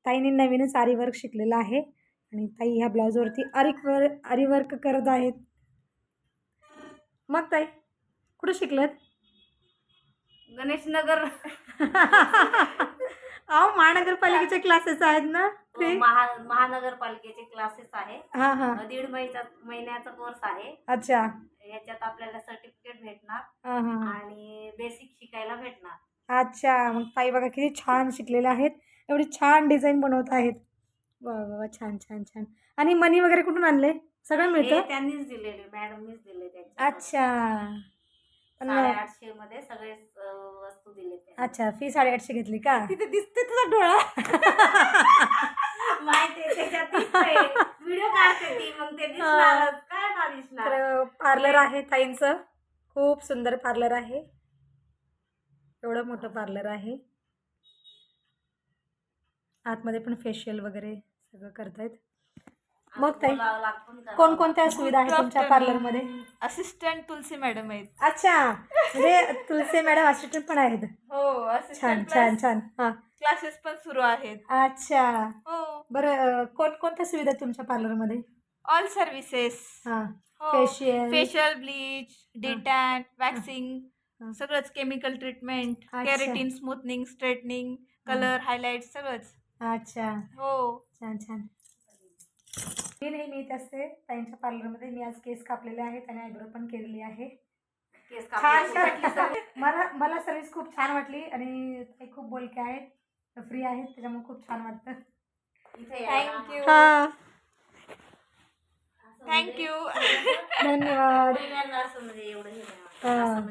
ताईने नवीनच आरीवर्क शिकलेला आहे आणि ताई ह्या ब्लाऊजवरती आरीवर्क करत आहेत. मग ताई कुठं शिकलत? गणेशनगर. अहो महानगरपालिकेचे क्लासेस आहेत ना फ्री? महानगरपालिकेचे क्लासेस आहे. हां हां. 1.5 महिन्याचा कोर्स आहे. अच्छा. याच्यात आपल्याला सर्टिफिकेट भेटणार हां हां. आणि बेसिक शिकायला भेटणार. अच्छा, मग ताई बघा किती छान शिकलेल्या आहेत. एवढी छान डिझाईन बनवत आहेत. वा वा वा, छान छान छान. आणि मनी वगैरे कुठून आणले? सगळं मिळतं? हे त्यांनीच दिलेले, मॅडमनीच दिले त्यांच्या. अच्छा. 850 मध्ये सगळे वस्तू दिले त्यांनी. अच्छा, फी 850 घेतली का? तिथे दिसते तुझा डोळा. माहिती त्याच्यात दिसतंय. व्हिडिओ काढते ती, मग ते दिसणारच. काय ना दिसणार. तर पार्लर आहे ताईंचं, खूप सुंदर पार्लर आहे. एवढं मोठं पार्लर आहे. आतमध्ये पण फेशियल वगैरे सगळं करतायत. मग ताई कोणकोणत्या सुविधा आहेत तुमच्या पार्लरमध्ये? असिस्टंट तुलसी मॅडम आहेत. अच्छा, म्हणजे तुलसी मॅडम असिस्टंट पण आहेत? हो, छान छान छान. हां, क्लासेस पण सुरू आहेत. अच्छा. हो, बरं, कोणकोणत्या सुविधा आहेत तुमच्या पार्लरमध्ये? All services. हां, हो, facial. Facial, bleach, de-tan, waxing, हां. सगळंच, केमिकल ट्रीटमेंट, अच्छा. Keratin, smoothening, straightening, colour, highlight सगळंच. अच्छा, हो. छान छान. मी नेहमी येत असते ताईंच्या पार्लरमध्ये. मी आज केस कापलेले आहेत आणि आयब्रो पण केलेली आहे. केस छान कापले. वाटली. मला सर्विस खूप छान वाटली आणि ते खूप बोलके आहेत, फ्री आहेत, त्याच्यामुळे खूप छान वाटतं. थँक्यू. हां, थँक्यू. धन्यवाद. असं म्हणजे एवढं हे नाही वाटत. हां.